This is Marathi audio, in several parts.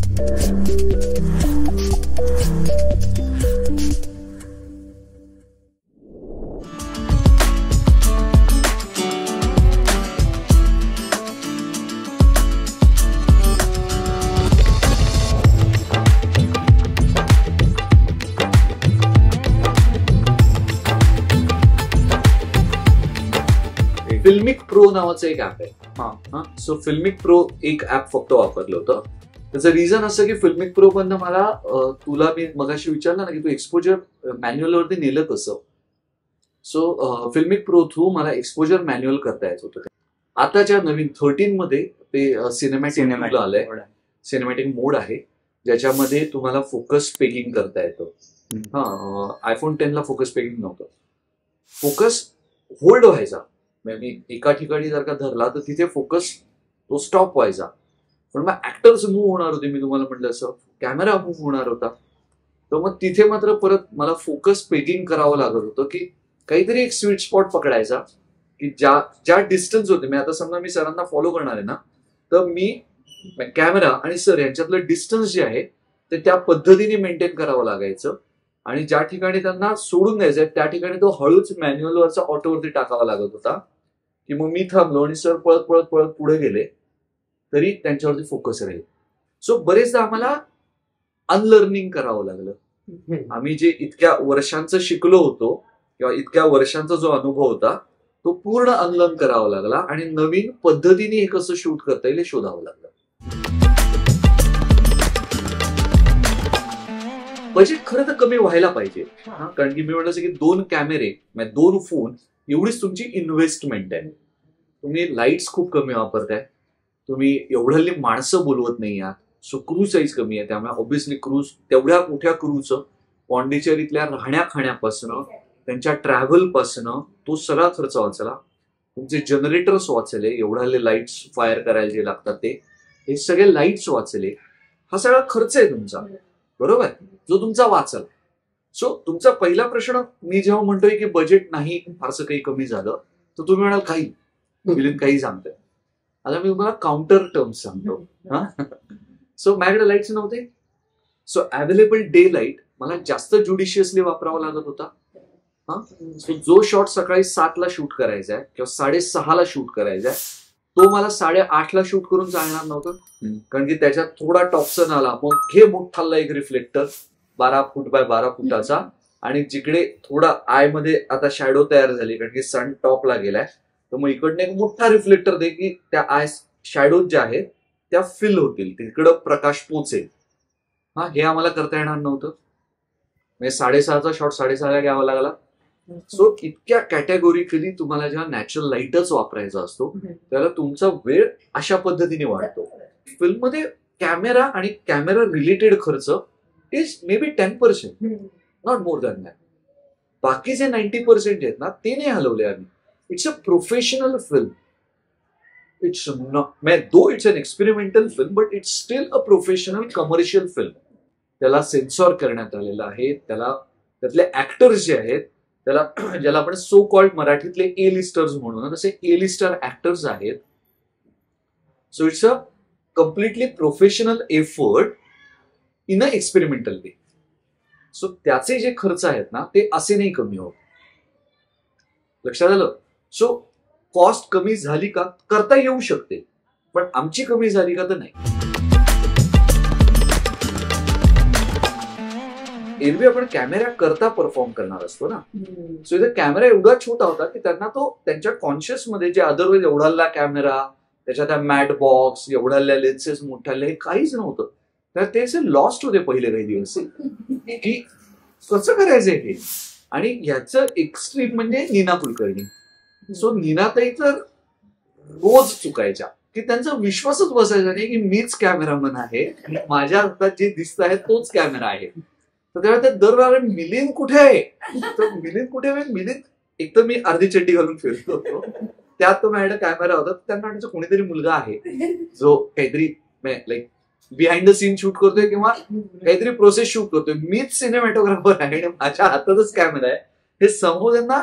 फिल्मिक प्रो नावाचं एक ऍप आहे. सो फिल्मिक प्रो एक ऍप फक्त वापरलं होतं. त्याचं रिझन असं की फिल्मिक प्रो पण मला तुला मी मगाशी विचारलं ना की तू एक्सपोजर मॅन्युअल वरती नेलं कसं. सो फिल्मिक प्रो थ्रू मला एक्सपोजर मॅन्युअल करता येत होतं. आताच्या नवीन 13 मध्ये ते सिनेमॅटिक आलंय. सिनेमॅटिक मोड आहे ज्याच्यामध्ये तुम्हाला फोकस पेगिंग करता येतं. आयफोन 10 ला फोकस पेगिंग नव्हतं. फोकस होल्ड व्हायचा. मी एका ठिकाणी जर का धरला तर तिथे फोकस तो स्टॉप व्हायचा. पण मग ऍक्टर्स मूव्ह होणार होते. मी तुम्हाला म्हटलं असं कॅमेरा मूव्ह होणार होता. तर मग तिथे मात्र परत मला फोकस पेगिंग करावं लागत होतं की काहीतरी एक स्वीट स्पॉट पकडायचा की ज्या डिस्टन्स होते. मी आता समजा मी सरांना फॉलो करणार आहे ना तर मी कॅमेरा आणि सर यांच्यातलं डिस्टन्स जे आहे ते त्या पद्धतीने मेंटेन करावं लागायचं. आणि ज्या ठिकाणी त्यांना सोडून द्यायचंय त्या ठिकाणी तो हळूच मॅन्युअलवरचा ऑटोवरती टाकावा लागत होता की मग मी थांबलो आणि सर पळत पळत पळत पुढे गेले तरी त्यांच्यावरती फोकस राहील. सो बरेचदा आम्हाला अनलर्निंग करावं लागलं. आम्ही जे इतक्या वर्षांचं शिकलो होतो किंवा इतक्या वर्षांचा जो अनुभव होता तो पूर्ण अनलर्न करावा लागला आणि नवीन पद्धतीने हे कसं शूट करता येईल हे शोधावं लागलं. बजेट खरं तर कमी व्हायला पाहिजे. कारण की मी म्हटलं की 2 कॅमेरे 2 फोन एवढीच तुमची इन्व्हेस्टमेंट आहे. तुम्ही लाईट्स खूप कमी वापरताय. तुम्ही एवढ्याली माणसं बोलवत नाही आहात. सो क्रू साईज कमी आहे. त्यामुळे ऑब्व्हियसली क्रूज तेवढ्या मोठ्या क्रूचं पॉंडिचेरीतल्या राहण्या खाण्यापासनं त्यांच्या ट्रॅव्हल पासनं तो सगळा खर्च वाचला. तुमचे जनरेटर्स वाचले. एवढ्याले लाईट्स फायर करायला जे लागतात हे सगळे लाईट्स वाचले. हा सगळा खर्च आहे तुमचा बरोबर जो तुमचा वाचला. सो तुमचा पहिला प्रश्न मी जेव्हा म्हणतोय की बजेट नाही फारसं काही कमी झालं तर तुम्ही म्हणाल काही मिलिंद काही सांगतोय. आता मी तुम्हाला काउंटर टर्म्स सांगतो. सो माझ्याकडे लाईट्स नव्हते. सो अवेलेबल डे लाईट मला जास्त ज्युडिशियसली वापरावा लागत होता. सो जो शॉट सकाळी 7 ला शूट करायचा आहे किंवा 6:30 शूट करायचा आहे तो मला 8:30 ला शूट करून चालणार नव्हतं. कारण की त्याच्यात थोडा टॉप्सन आला मग घे मोठाला एक रिफ्लेक्टर 12 फूट बाय 12 फुटाचा आणि जिकडे थोडा आय मध्ये आता शॅडो तयार झाली कारण की सन टॉपला गेलाय तर मग इकडनं एक मोठा रिफ्लेक्टर दे की त्या आय शॅडो ज्या आहेत त्या फिल होतील तिकडं प्रकाश पोचेल. हे आम्हाला करता येणार नव्हतं. म्हणजे 6:30चा शॉट 6:30 ला घ्यावा लागला. सो इतक्या कॅटेगोरिकली तुम्हाला जेव्हा नॅचरल लाईटच वापरायचा असतो त्याला तुमचा वेळ अशा पद्धतीने वाढतो. फिल्ममध्ये कॅमेरा आणि कॅमेरा रिलेटेड खर्च is may be 10%, not more than that. बाकीचे 90% आहेत ना ते नाही हलवले आम्ही. It's a professional film. It's though it's an experimental film but it's still a professional commercial film. त्याला सेन्सॉर करण्यात आलेलं आहे. त्यातले ऍक्टर्स जे आहेत ज्याला आपण सो कॉल्ड मराठीतले ए लिस्टर्स म्हणून तसे ए लिस्टर ऍक्टर्स आहेत. So it's a completely professional effort in a experimental way. So त्याचे जे खर्च आहेत ना ते असे नाही कमी होत. लक्षात आलं. सो कॉस्ट कमी झाली का करता येऊ शकते पण आमची कमी झाली का तर नाही. एरवी आपण कॅमेरा करता परफॉर्म करणार असतो ना. सो इथे कॅमेरा एवढा छोटा होता की त्यांना तो त्यांच्या कॉन्शियस मध्ये जे अदरवाईज एवढाला कॅमेरा त्याच्या मॅट बॉक्स एवढ्या लेन्सेस मोठ्याले हे काहीच नव्हतं. तर ते लॉस्ट होते पहिले काही दिवस की कसं करायचंय हे. आणि ह्याचं एक्स्ट्रीम म्हणजे नीना कुलकर्णी. सो नीनाताई तर रोज चुकायच्या की त्यांचा विश्वासच बसायचा नाही की मीच कॅमेरामन आहे माझ्या हातात जे दिसत आहे तोच कॅमेरा आहे. तर तेव्हा ते दरवेळेला मिलिंद कुठे आहे तर मिलिंद कुठे मिलिंद एक तर मी अर्धी चड्डी घालून फिरतो होतो. त्यात तो माझ्याकडे कॅमेरा होता. त्यांना वाटायचं कोणीतरी मुलगा आहे जो काहीतरी like behind the scene shoot करतोय किंवा काहीतरी प्रोसेस शूट करतोय. मीच सिनेमॅटोग्राफर आहे आणि माझ्या हातातच कॅमेरा आहे हे समोर त्यांना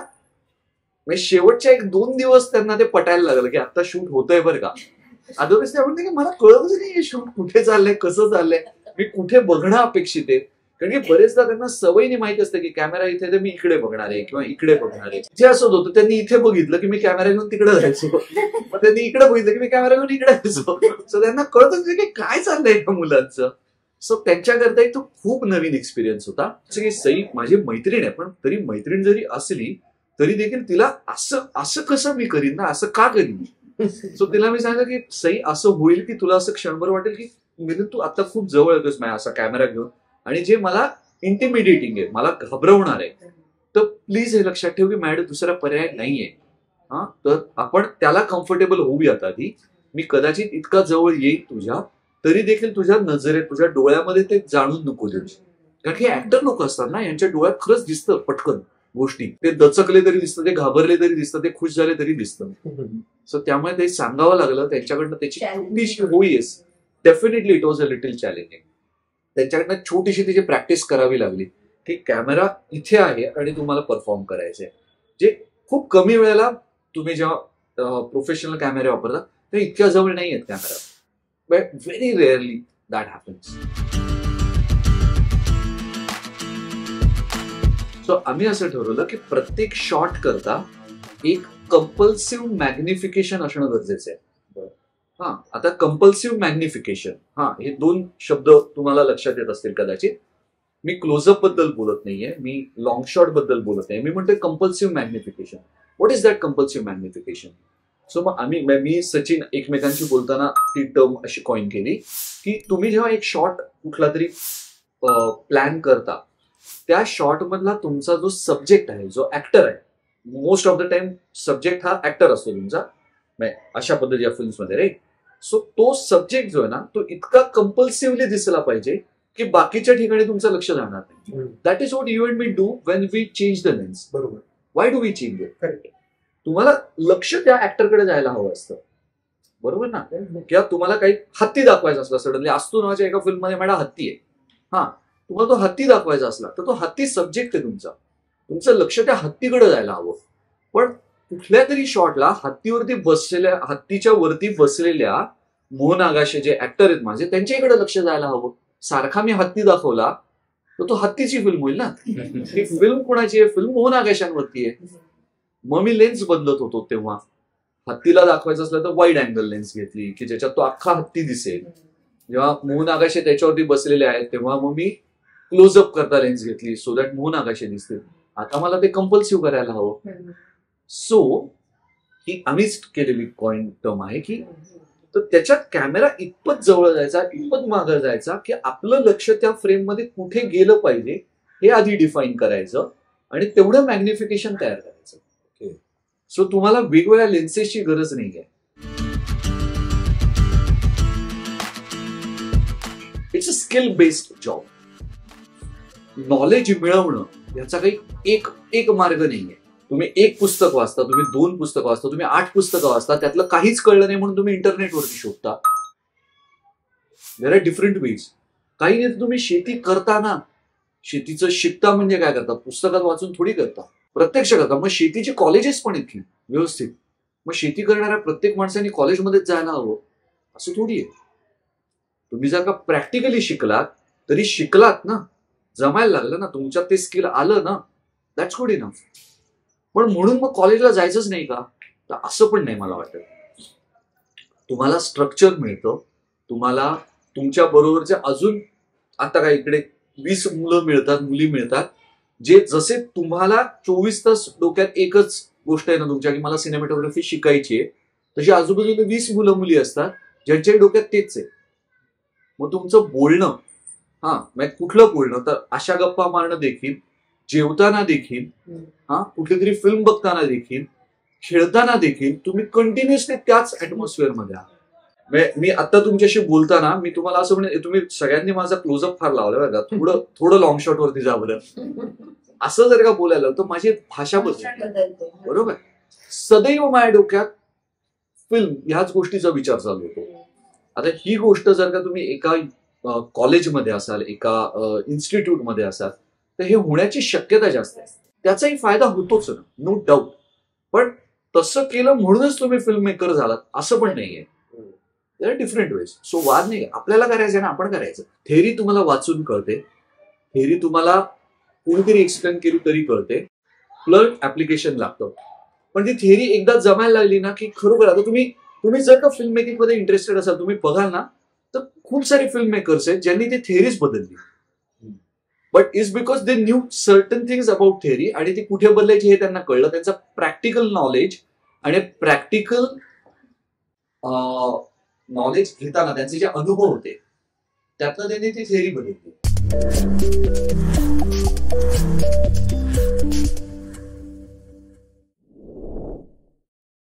शेवटच्या 1-2 दिवस त्यांना ते पटायला लागलं की आता शूट होतंय बरं का. अदरवाईज ते म्हणते की मला कळतच नाही शूट कुठे चाललंय, कसं चाललंय, मी कुठे बघणं अपेक्षित आहे. कारण की बरेचदा त्यांना सवयीने माहित असतं की कॅमेरा इथे तर मी इकडे बघणार आहे किंवा इकडे बघणार आहे. जे असं होतं त्यांनी इथे बघितलं की मी कॅमेरा घेऊन तिकडे जायचो, मग त्यांनी इकडे बघितलं की मी कॅमेरा घेऊन इकडे जायचो. सो त्यांना कळतच नाही की काय चाललंय या मुलांचं. सो त्यांच्याकरता एक तो खूप नवीन एक्सपिरियन्स होता. की सई माझी मैत्रीण आहे, पण तरी मैत्रीण जरी असली तरी देखील तिला असं असं कसं मी करीन ना, असं का करीन. सो तिला मी सांगितलं की सई असं होईल की तुला असं क्षणभर वाटेल की मिलिंद तू आता खूप जवळ येतोस माझ्या असा कॅमेरा घेऊन, आणि जे मला इंटिमिडिएटिंग आहे, मला घाबरवणार आहे, तर प्लीज हे लक्षात ठेव की माझ्याकडे दुसरा पर्याय नाहीये. हा, तर आपण त्याला कम्फर्टेबल होऊयात आधी. मी कदाचित इतका जवळ येईल तुझ्या, तरी देखील तुझ्या नजरेत, तुझ्या डोळ्यामध्ये ते जाणून नको देऊ. कारण की ऍक्टर लोक असतात ना, यांच्या डोळ्यात खरंच दिसतं पटकन गोष्टी. ते दचकले तरी दिसतं, ते घाबरले तरी दिसतं, ते खुश झाले तरी दिसतं. सो त्यामुळे ते सांगावं लागलं त्यांच्याकडनं. त्याची छोटीशी होईस, definitely it was a little challenging. त्यांच्याकडनं छोटीशी तिची प्रॅक्टिस करावी लागली की कॅमेरा इथे आहे आणि तुम्हाला परफॉर्म करायचंय. जे खूप कमी वेळेला तुम्ही जेव्हा प्रोफेशनल कॅमेरे वापरता ते इतक्या जवळ नाही आहेत camera, but very rarely that happens. So आम्ही असं ठरवलं की प्रत्येक शॉट करता एक कंपल्सिव्ह मॅग्निफिकेशन असणं गरजेचं आहे. हा, आता कंपल्सिव्ह मॅग्निफिकेशन, हा, हे दोन शब्द तुम्हाला लक्षात येत असतील कदाचित. मी क्लोजअप बद्दल बोलत नाहीये, मी लॉंग शॉट बद्दल बोलत नाही, मी म्हणतोय compulsive magnification. What is that compulsive magnification? So मग मी सचिन एकमेकांशी बोलताना ती टर्म अशी कॉइन केली की तुम्ही जेव्हा एक शॉट कुठला तरी प्लॅन करता, त्या शॉट मधला तुमचा जो सब्जेक्ट आहे, जो ऍक्टर आहे, most of the time subject हा ऍक्टर असतो तुमचा अशा पद्धतीच्या फिल्म्समध्ये, राईट. सो तो सब्जेक्ट जो आहे ना, तो इतका कंपल्सिव्हली दिसला पाहिजे की बाकीच्या ठिकाणी तुमचं लक्ष जाणार नाही. That is what you and me do when we change the lens. बरोबर. Why do we change it? Correct. तुम्हाला लक्ष त्या ऍक्टरकडे जायला हवं असतं, बरोबर ना. किंवा तुम्हाला काही हत्ती दाखवायचा असला, सडनली असतो नावाच्या एका फिल्ममध्ये मॅडम हत्ती आहे, हा, तुम्हाला तो हत्ती दाखवायचा असला तर तो हत्ती सब्जेक्ट आहे तुमचा, तुमचं लक्ष त्या हत्तीकडे जायला हवं. पण कुठल्या तरी शॉटला हत्तीच्या वरती बसलेल्या मोहन आगाशे जे ऍक्टर आहेत माझे, त्यांच्याकडे लक्ष जायला हवं. सारखा मी हत्ती दाखवला तर तो हत्तीची फिल्म होईल ना. ही फिल्म कोणाची आहे? फिल्म मोहन आगाशांवरती आहे. मग मी लेन्स बदलत होतो तेव्हा. हत्तीला दाखवायचं असलं तर वाईड अँगल लेन्स घेतली की ज्याच्यात तो अख्खा हत्ती दिसेल. जेव्हा मोहन आगाशे त्याच्यावरती बसलेले आहेत तेव्हा मग मी क्लोजअप करता लेन्स घेतली सो दॅट मोहन आगाशे दिसतील. आता मला ते कंपल्सिव्ह करायला हवं. सो ही आम्हीच केलेली कॉइन टर्म आहे की तर त्याच्यात कॅमेरा इतपत जवळ जायचा, इतपत मागं जायचा की आपलं लक्ष त्या फ्रेममध्ये कुठे गेलं पाहिजे हे आधी डिफाईन करायचं आणि तेवढं मॅग्निफिकेशन तयार करायचं. सो तुम्हाला वेगवेगळ्या लेन्सेसची गरज नाहीये. It's a skill based job. Knowledge मिळवणं याचा काही एक मार्ग नाहीये. तुम्ही एक पुस्तक वाचता, तुम्ही 2 पुस्तकं वाचता, तुम्ही 8 पुस्तकं वाचता, त्यातलं काहीच कळलं नाही म्हणून तुम्ही इंटरनेटवरती शोधता. There are different ways. काही नाही, तुम्ही शेती करताना शेतीचं शिकता म्हणजे काय करता? पुस्तकात वाचून थोडी करता, प्रत्यक्ष करता. मग शेतीचे कॉलेजेस पण आहेत की व्यवस्थित. मग शेती करणाऱ्या प्रत्येक माणसाने कॉलेजमध्येच जायला हवं असं थोडी आहे. तुम्ही जर का प्रॅक्टिकली शिकलात तरी शिकलात ना, जमायला लागलं ना, तुमच्यात ते स्किल आलं ना, दॅट्स गुड इनफ. पण म्हणून मग कॉलेजला जायचंच नाही का? तर असं पण नाही मला वाटत. तुम्हाला स्ट्रक्चर मिळतं, तुम्हाला तुमच्या बरोबरच्या अजून आता काय इकडे 20 मुलं मिळतात, मुली मिळतात, जे जसे तुम्हाला 24 तास डोक्यात एकच गोष्ट आहे ना तुमच्या की मला सिनेमॅटोग्राफी शिकायची आहे, तशी आजूबाजूला 20 मुलं मुली असतात ज्यांच्या डोक्यात तेच आहे. मग तुमचं बोलणं, मग कुठलं बोलणं, तर अशा गप्पा मारणं देखील, जेवताना देखील, कुठली तरी फिल्म बघताना देखील, खेळताना देखील तुम्ही कंटिन्युअसली त्याच ऍटमॉस्फिअरमध्ये आहात. मी आता तुमच्याशी बोलताना मी तुम्हाला असं म्हणेन, तुम्ही सगळ्यांनी माझा क्लोजअप फार लावला बघा, थोडं लॉंग शॉट वरती जा बरं. असं जर का बोलायला तर माझी भाषा बदलते, बरोबर. सदैव माझ्या डोक्यात फिल्म ह्याच गोष्टीचा विचार चालू होतो. आता ही गोष्ट जर का तुम्ही एका कॉलेजमध्ये असाल, एका इन्स्टिट्यूटमध्ये असाल, तर हे होण्याची शक्यता जास्त आहे. त्याचाही फायदा होतोच ना, नो डाऊट. पण तसं केलं म्हणूनच तुम्ही फिल्म मेकर झालात असं पण नाहीये. There are different veg. So वाद नाही, आपल्याला करायचं ना, आपण करायचं. थेअरी तुम्हाला वाचून कळते, थेअरी तुम्हाला कोणीतरी एक्सप्लेन केली तरी कळते, प्लस ऍप्लिकेशन लागतं. पण ती थेअरी एकदा जमायला लागली ना की खरोखर, आता तुम्ही जर का फिल्म मेकिंग मध्ये इंटरेस्टेड असाल, तुम्ही बघाल ना तर खूप सारे फिल्म मेकर्स आहेत ज्यांनी ती थेअरीज बदलली. But is because they knew certain things about theory, आणि ती कुठे बदलायची हे त्यांना कळलं. त्यांचं प्रॅक्टिकल नॉलेज आणि प्रॅक्टिकल नॉलेज घेताना त्यांचे जे अनुभव होते त्यातनं त्यांनी ती थेअरी बदलली.